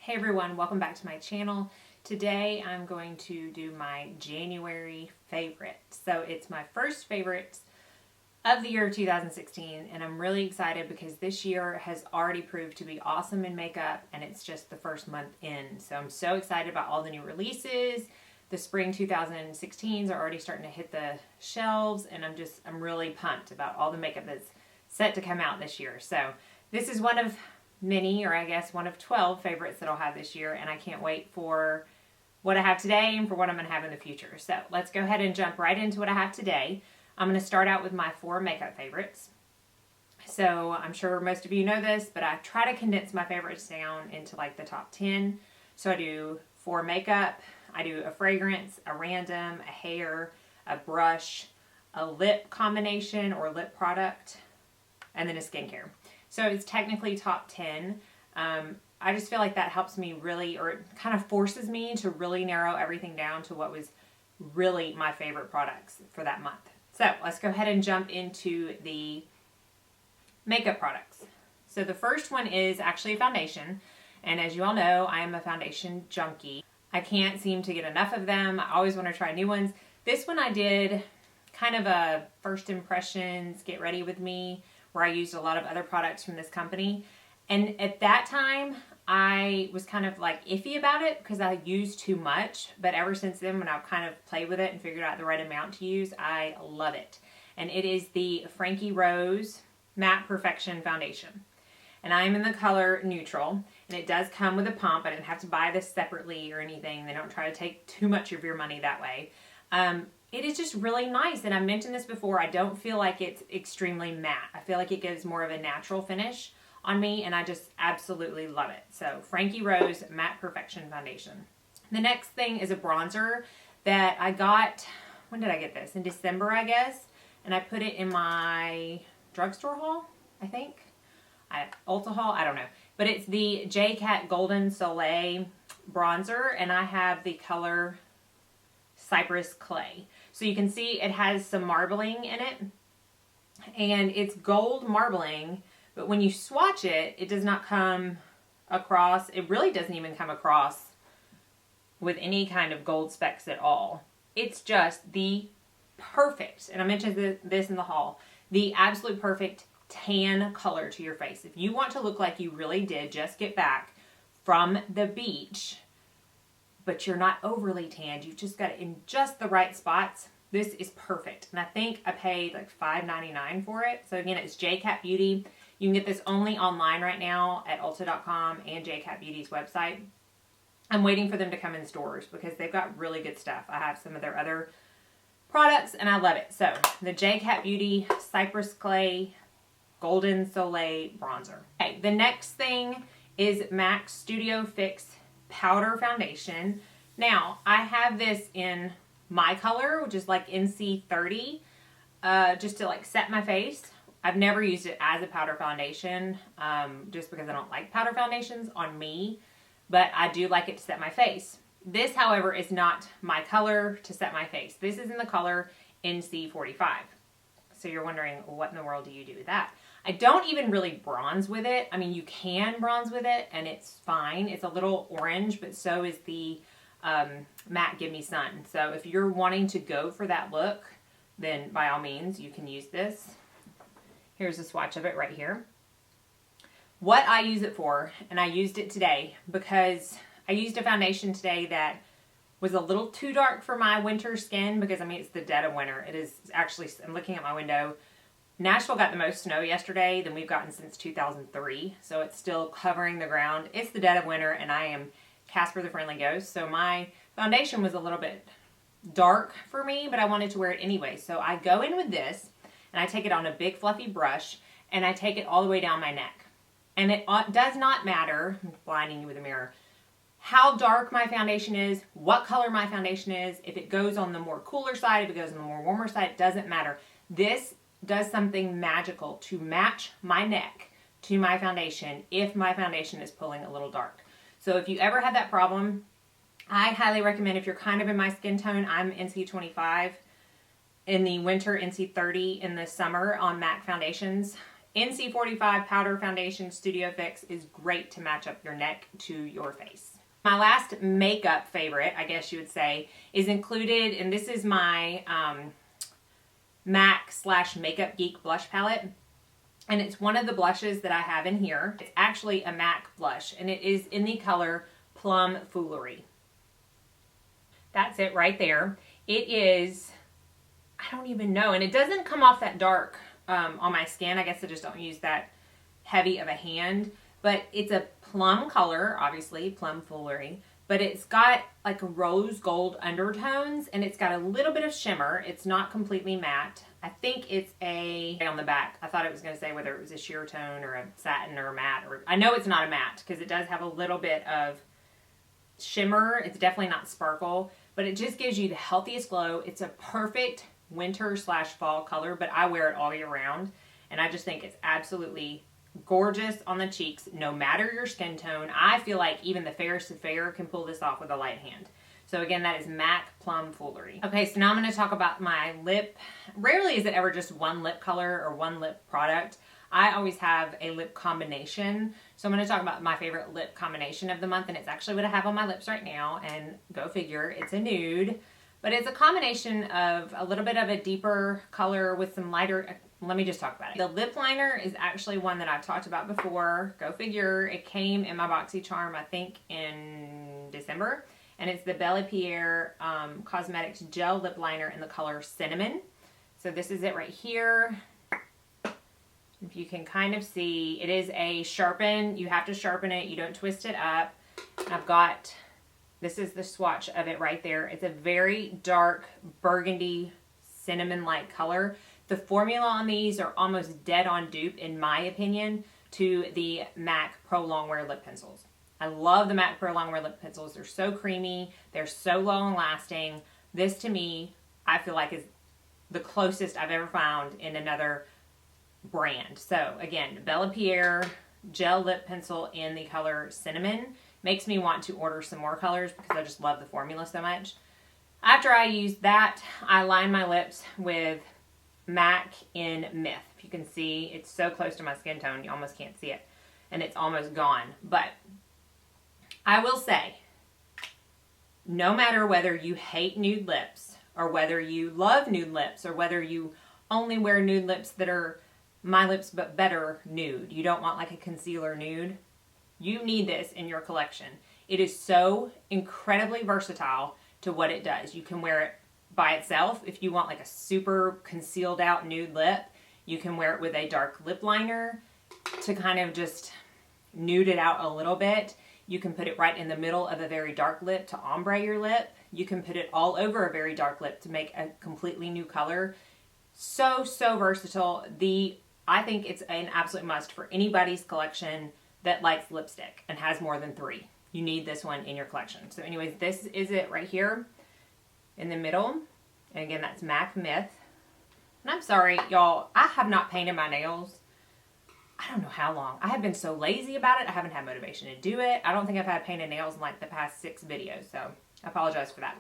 Hey everyone, welcome back to my channel. Today I'm going to do my January favorites. So it's my first favorites of the year 2016 and I'm really excited because this year has already proved to be awesome in makeup and it's just the first month in. So I'm so excited about all the new releases. The spring 2016s are already starting to hit the shelves and I'm really pumped about all the makeup that's set to come out this year. So this is one of many, or I guess one of 12 favorites that I'll have this year, and I can't wait for what I have today and for what I'm going to have in the future. So let's go ahead and jump right into what I have today. I'm going to start out with my 4 makeup favorites. So I'm sure most of you know this, but I try to condense my favorites down into like the top 10. So I do 4 makeup, I do a fragrance, a random, a hair, a brush, a lip combination or lip product, and then a skincare. So it's technically top 10. I just feel like that helps me really, or it kind of forces me to really narrow everything down to what was really my favorite products for that month. So let's go ahead and jump into the makeup products. So the first one is actually a foundation. And as you all know, I am a foundation junkie. I can't seem to get enough of them. I always want to try new ones. This one I did kind of a first impressions, get ready with me, where I used a lot of other products from this company. And at that time, I was kind of like iffy about it because I used too much. But ever since then, when I've kind of played with it and figured out the right amount to use, I love it. And it is the Frankie Rose Matte Perfection Foundation. And I'm in the color neutral. And it does come with a pump. I didn't have to buy this separately or anything. They don't try to take too much of your money that way. It is just really nice, and I mentioned this before, I don't feel like it's extremely matte. I feel like it gives more of a natural finish on me, and I just absolutely love it. So, Frankie Rose Matte Perfection Foundation. The next thing is a bronzer that I got, when did I get this? In December, I guess, and I put it in my drugstore haul, I think. Ulta haul, I don't know. But it's the JCat Golden Soleil bronzer, and I have the color Cyprus Clay. So you can see it has some marbling in it, and it's gold marbling, but when you swatch it, it does not come across, it really doesn't even come across with any kind of gold specks at all. It's just the perfect, and I mentioned this in the haul, the absolute perfect tan color to your face. If you want to look like you really did just get back from the beach, but you're not overly tanned, you've just got it in just the right spots, this is perfect. And I think I paid like $5.99 for it. So again, it's JCat Beauty. You can get this only online right now at Ulta.com and JCat Beauty's website. I'm waiting for them to come in stores because they've got really good stuff. I have some of their other products and I love it. So the JCat Beauty Cyprus Clay Golden Soleil Bronzer. Okay, the next thing is MAC Studio Fix Powder Foundation. Now, I have this in my color, which is like NC30, just to like set my face. I've never used it as a powder foundation, just because I don't like powder foundations on me, but I do like it to set my face. This, however, is not my color to set my face. This is in the color NC45. So you're wondering, what in the world do you do with that? I don't even really bronze with it. I mean, you can bronze with it, and it's fine. It's a little orange, but so is the Matte Give Me Sun. So if you're wanting to go for that look, then by all means, you can use this. Here's a swatch of it right here. What I use it for, and I used it today, because I used a foundation today that was a little too dark for my winter skin, because I mean, it's the dead of winter. It is actually, I'm looking at my window. Nashville got the most snow yesterday than we've gotten since 2003, so it's still covering the ground. It's the dead of winter, and I am Casper the Friendly Ghost, so my foundation was a little bit dark for me, but I wanted to wear it anyway. So I go in with this, and I take it on a big fluffy brush, and I take it all the way down my neck. And it does not matter, I'm blinding you with a mirror, how dark my foundation is, what color my foundation is, if it goes on the more cooler side, if it goes on the more warmer side, it doesn't matter. This does something magical to match my neck to my foundation if my foundation is pulling a little dark. So if you ever had that problem, I highly recommend, if you're kind of in my skin tone, I'm NC25 in the winter, NC30 in the summer on MAC foundations. NC45 Powder Foundation Studio Fix is great to match up your neck to your face. My last makeup favorite, I guess you would say, is included, and this is my MAC / Makeup Geek blush palette. And it's one of the blushes that I have in here. It's actually a MAC blush, and it is in the color Plum Foolery. That's it right there. It is, I don't even know, and it doesn't come off that dark on my skin. I guess I just don't use that heavy of a hand. But it's a plum color, obviously, Plum Foolery. But it's got like rose gold undertones, and it's got a little bit of shimmer. It's not completely matte. I think it's on the back. I thought it was going to say whether it was a sheer tone or a satin or a matte. I know it's not a matte because it does have a little bit of shimmer. It's definitely not sparkle, but it just gives you the healthiest glow. It's a perfect winter / fall color, but I wear it all year round, and I just think it's absolutely gorgeous on the cheeks, no matter your skin tone. I feel like even the fairest of fair can pull this off with a light hand. So again, that is MAC Plum Foolery. Okay, so now I'm going to talk about my lip. Rarely is it ever just one lip color or one lip product. I always have a lip combination. So I'm going to talk about my favorite lip combination of the month, and it's actually what I have on my lips right now, and go figure, it's a nude. But it's a combination of a little bit of a deeper color with some lighter. Let me just talk about it. The lip liner is actually one that I've talked about before. Go figure. It came in my BoxyCharm, I think, in December. And it's the Bellapierre Cosmetics Gel Lip Liner in the color Cinnamon. So this is it right here. If you can kind of see, it is a sharpen. You have to sharpen it. You don't twist it up. I've got, this is the swatch of it right there. It's a very dark burgundy cinnamon-like color. The formula on these are almost dead on dupe, in my opinion, to the MAC Pro Longwear lip pencils. I love the MAC Pro Longwear lip pencils. They're so creamy. They're so long lasting. This, to me, I feel like is the closest I've ever found in another brand. So again, Bellapierre Gel Lip Pencil in the color Cinnamon. Makes me want to order some more colors because I just love the formula so much. After I use that, I line my lips with MAC in Myth. If you can see, it's so close to my skin tone, you almost can't see it. And it's almost gone. But I will say, no matter whether you hate nude lips, or whether you love nude lips, or whether you only wear nude lips that are my lips but better nude, you don't want like a concealer nude, you need this in your collection. It is so incredibly versatile to what it does. You can wear it by itself if you want like a super concealed out nude lip. You can wear it with a dark lip liner to kind of just nude it out a little bit. You can put it right in the middle of a very dark lip to ombre your lip. You can put it all over a very dark lip to make a completely new color. So, so versatile. I think it's an absolute must for anybody's collection that likes lipstick and has more than 3. You need this one in your collection. So anyways, this is it right here in the middle. And again, that's MAC Myth. And I'm sorry, y'all, I have not painted my nails. I don't know how long. I have been so lazy about it. I haven't had motivation to do it. I don't think I've had painted nails in like the past 6 videos. So I apologize for that.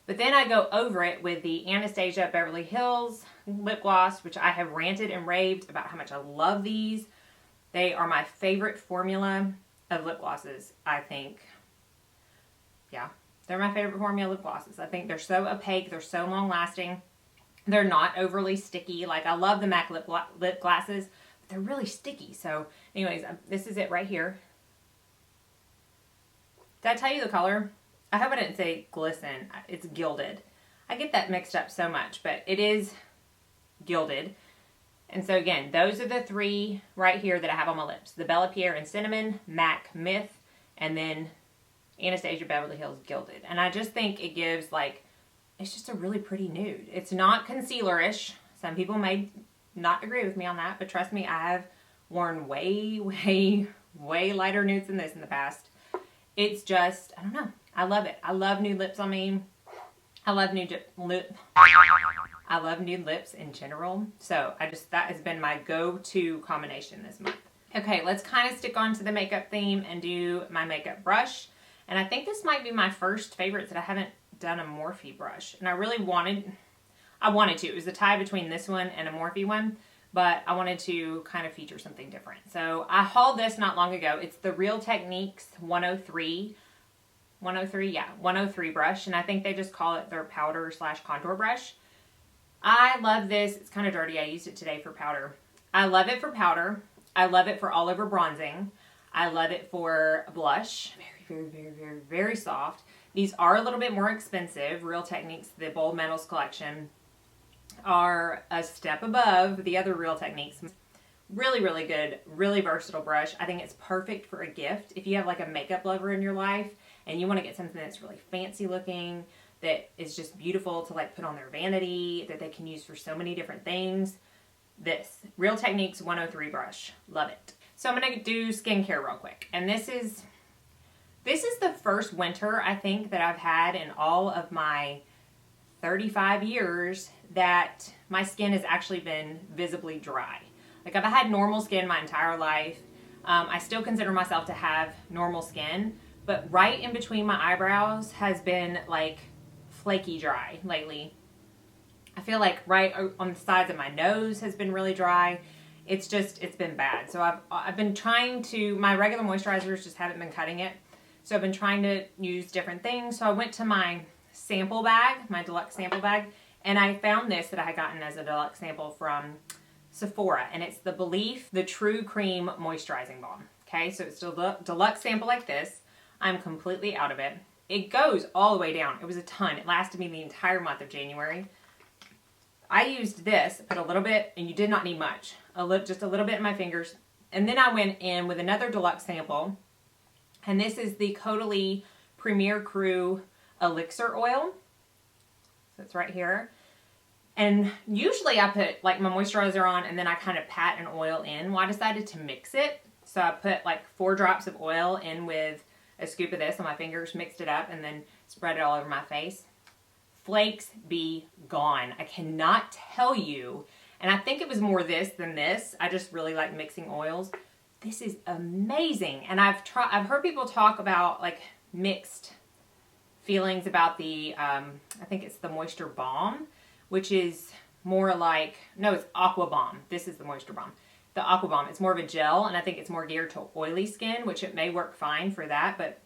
But then I go over it with the Anastasia Beverly Hills lip gloss, which I have ranted and raved about how much I love these. They are my favorite formula of lip glosses, I think. Yeah, they're my favorite formula lip glosses. I think they're so opaque. They're so long lasting. They're not overly sticky. Like, I love the MAC lip glosses, but they're really sticky. So anyways, this is it right here. Did I tell you the color? I hope I didn't say glisten. It's Gilded. I get that mixed up so much, but it is Gilded. And so again, those are the 3 right here that I have on my lips. The Bellapierre and Cinnamon, MAC Myth, and then Anastasia Beverly Hills Gilded. And I just think it gives like, it's just a really pretty nude. It's not concealer-ish. Some people may not agree with me on that, but trust me, I have worn way, way, way lighter nudes than this in the past. It's just, I don't know. I love it. I love nude lips on me. I love nude lips in general. So that has been my go-to combination this month. Okay, let's kind of stick on to the makeup theme and do my makeup brush. And I think this might be my first favorite that I haven't done a Morphe brush. And I really wanted to. It was a tie between this one and a Morphe one. but I wanted to kind of feature something different. So I hauled this not long ago. It's the Real Techniques 103 brush, and I think they just call it their powder / contour brush. I love this. It's kind of dirty. I used it today for powder. I love it for powder. I love it for all over bronzing. I love it for blush. Very, very, very, very, very soft. These are a little bit more expensive. Real Techniques, the Bold Metals collection, are a step above the other Real Techniques. Really, really good, really versatile brush. I think it's perfect for a gift. If you have like a makeup lover in your life and you want to get something that's really fancy looking, that is just beautiful to like put on their vanity, that they can use for so many different things, this Real Techniques 103 brush. Love it. So I'm going to do skincare real quick. And this is the first winter I think that I've had in all of my 35 years that my skin has actually been visibly dry. Like, I've had normal skin my entire life. I still consider myself to have normal skin, but right in between my eyebrows has been like flaky dry lately. I feel like right on the sides of my nose has been really dry. It's been bad. So I've been trying to, my regular moisturizers just haven't been cutting it. So I've been trying to use different things. So I went to my sample bag, my deluxe sample bag, and I found this that I had gotten as a deluxe sample from Sephora, and it's the Belif, the True Cream Moisturizing Balm. Okay, so it's a deluxe sample like this. I'm completely out of it. It goes all the way down. It was a ton. It lasted me the entire month of January. I used this, put a little bit, and you did not need much. Just a little bit in my fingers. And then I went in with another deluxe sample, and this is the Caudalie Premier Cru Elixir Oil. So it's right here. And usually I put like my moisturizer on and then I kind of pat an oil in. Well, I decided to mix it. So I put like 4 drops of oil in with a scoop of this on my fingers, mixed it up, and then spread it all over my face. Flakes be gone. I cannot tell you. And I think it was more this than this. I just really like mixing oils. This is amazing. And I've heard people talk about like mixed feelings about the, I think it's the Moisture Balm, which is more like, no, it's Aqua Balm. This is the Moisture Balm. The Aqua Balm, it's more of a gel, and I think it's more geared to oily skin, which it may work fine for that, but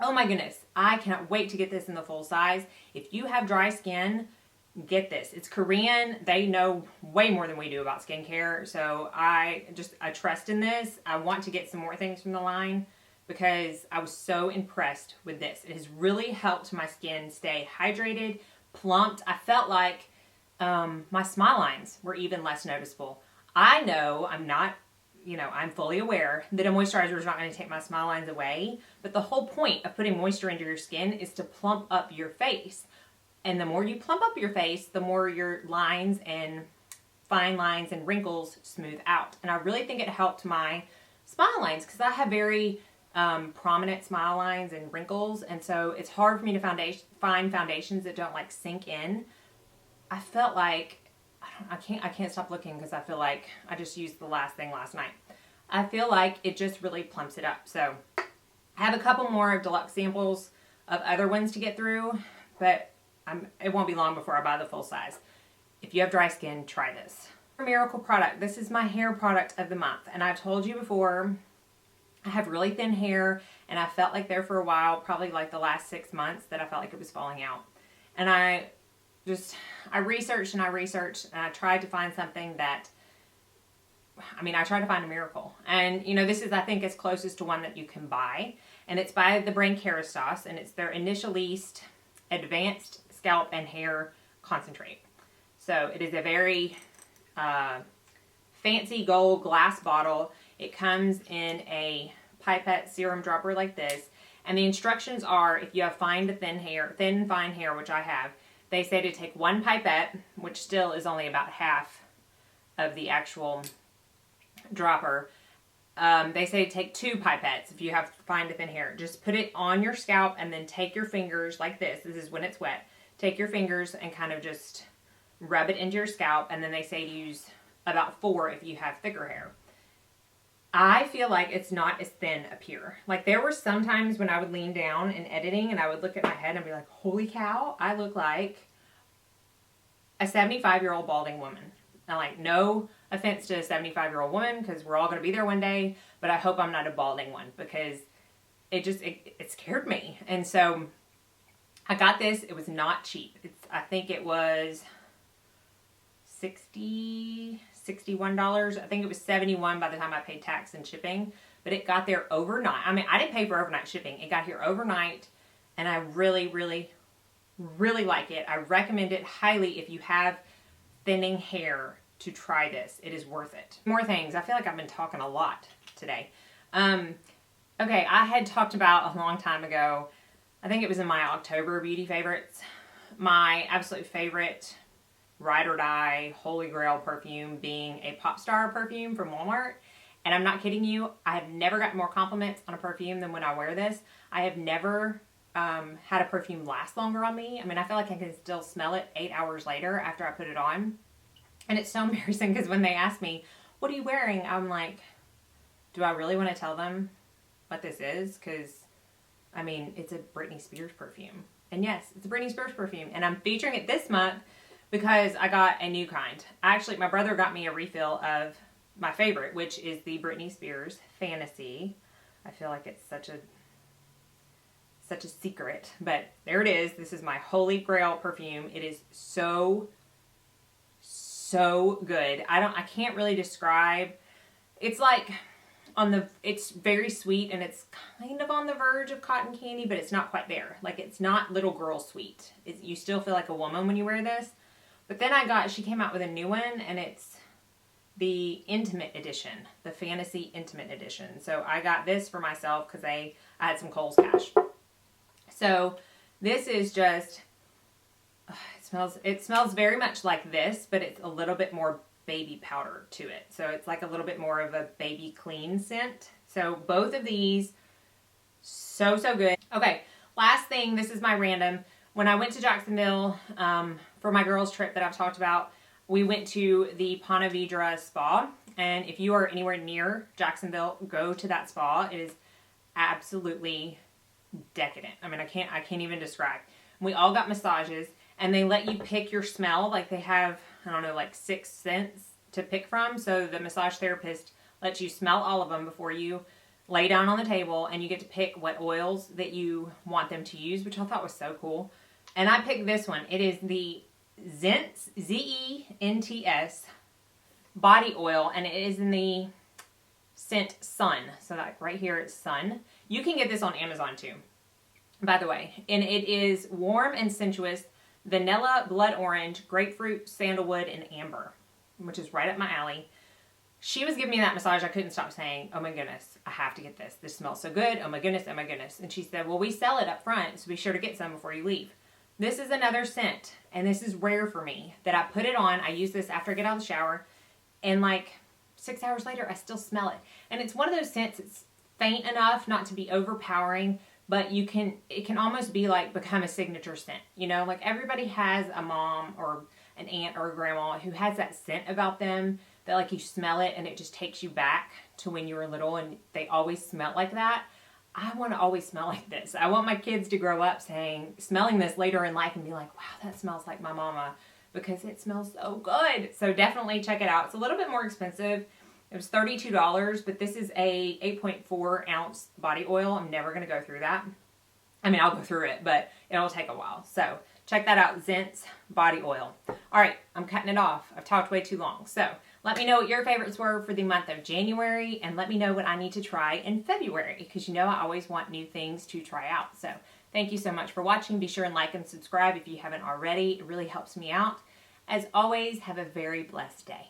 oh my goodness, I cannot wait to get this in the full size. If you have dry skin, get this. It's Korean. They know way more than we do about skincare, so I trust in this. I want to get some more things from the line because I was so impressed with this. It has really helped my skin stay hydrated, plumped. I felt like my smile lines were even less noticeable. I know I'm fully aware that a moisturizer is not going to take my smile lines away, but the whole point of putting moisture into your skin is to plump up your face. And the more you plump up your face, the more your lines and fine lines and wrinkles smooth out. And I really think it helped my smile lines because I have very prominent smile lines and wrinkles, and so it's hard for me to find foundations that don't like sink in. I felt like I can't stop looking because I feel like I just used the last thing last night. I feel like it just really plumps it up. So I have a couple more deluxe samples of other ones to get through, but it won't be long before I buy the full size. If you have dry skin, try this. Miracle product. This is my hair product of the month, and I've told you before, I have really thin hair, and I felt like there for a while, probably like the last 6 months, that I felt like it was falling out. And I researched and I tried to find something that, I tried to find a miracle. And, this is, I think, as closest to one that you can buy. And it's by the brand Kerastase, and it's their Initialiste Advanced Scalp and Hair Concentrate. So it is a very fancy gold glass bottle. It comes in a pipette serum dropper like this. And the instructions are, if you have fine to thin fine hair, which I have, they say to take 1 pipette, which still is only about half of the actual dropper. They say to take 2 pipettes if you have fine to thin hair. Just put it on your scalp and then take your fingers like this. This is when it's wet. Take your fingers and kind of just rub it into your scalp. And then they say to use about 4 if you have thicker hair. I feel like it's not as thin up here. Like, there were some times when I would lean down in editing and I would look at my head and be like, holy cow, I look like a 75-year-old balding woman. I'm like, no offense to a 75-year-old woman, because we're all going to be there one day, but I hope I'm not a balding one, because it scared me. And so I got this. It was not cheap. I think it was $61. I think it was $71 by the time I paid tax and shipping, but it got there overnight. I mean, I didn't pay for overnight shipping. It got here overnight, and I really, really, really like it. I recommend it highly if you have thinning hair to try this. It is worth it. More things. I feel like I've been talking a lot today. Okay, I had talked about a long time ago, I think it was in my October beauty favorites, my absolute favorite ride or die holy grail perfume being a Pop Star perfume from Walmart. And I'm not kidding you, I have never gotten more compliments on a perfume than when I wear this. I have never had a perfume last longer on me. I mean, I feel like I can still smell it 8 hours later after I put it on. And it's so embarrassing because when they ask me, what are you wearing? I'm like, do I really want to tell them what this is? Because, I mean, it's a Britney Spears perfume. And yes, it's a Britney Spears perfume. And I'm featuring it this month because I got a new kind. Actually, my brother got me a refill of my favorite, which is the Britney Spears Fantasy. I feel like it's such a secret, but there it is. This is my holy grail perfume. It is so good. I can't really describe. It's like it's very sweet, and it's kind of on the verge of cotton candy, but it's not quite there. Like, it's not little girl sweet. You still feel like a woman when you wear this. But then she came out with a new one, and it's the Intimate Edition, the Fantasy Intimate Edition. So I got this for myself because I had some Kohl's cash. So this is just, it smells very much like this, but it's a little bit more baby powder to it. So it's like a little bit more of a baby clean scent. So both of these, so good. Okay, last thing, this is my random. When I went to Jacksonville for my girls trip that I've talked about, we went to the Ponte Vedra spa. And if you are anywhere near Jacksonville, go to that spa. It is absolutely decadent. I mean, I can't even describe. We all got massages, and they let you pick your smell. Like, they have, I don't know, like 6 scents to pick from. So the massage therapist lets you smell all of them before you lay down on the table, and you get to pick what oils that you want them to use, which I thought was so cool. And I picked this one. It is the Zents, Z-E-N-T-S body oil, and it is in the scent Sun. So like right here it's Sun. You can get this on Amazon too, by the way. And it is warm and sensuous, vanilla, blood orange, grapefruit, sandalwood, and amber, which is right up my alley. She was giving me that massage. I couldn't stop saying, oh my goodness, I have to get this. This smells so good. Oh my goodness, oh my goodness. And she said, well, we sell it up front, so be sure to get some before you leave. This is another scent, and this is rare for me, that I put it on. I use this after I get out of the shower, and like 6 hours later, I still smell it. And it's one of those scents, it's faint enough not to be overpowering, but it can almost be like become a signature scent. You know, like everybody has a mom or an aunt or a grandma who has that scent about them that like you smell it and it just takes you back to when you were little, and they always smell like that. I want to always smell like this. I want my kids to grow up smelling this later in life and be like, wow, that smells like my mama, because it smells so good. So definitely check it out. It's a little bit more expensive. It was $32, but this is a 8.4 ounce body oil. I'm never going to go through that. I mean, I'll go through it, but it'll take a while. So check that out, Zents Body Oil. All right, I'm cutting it off. I've talked way too long. So let me know what your favorites were for the month of January, and let me know what I need to try in February, because you know I always want new things to try out. So thank you so much for watching. Be sure and like and subscribe if you haven't already. It really helps me out. As always, have a very blessed day.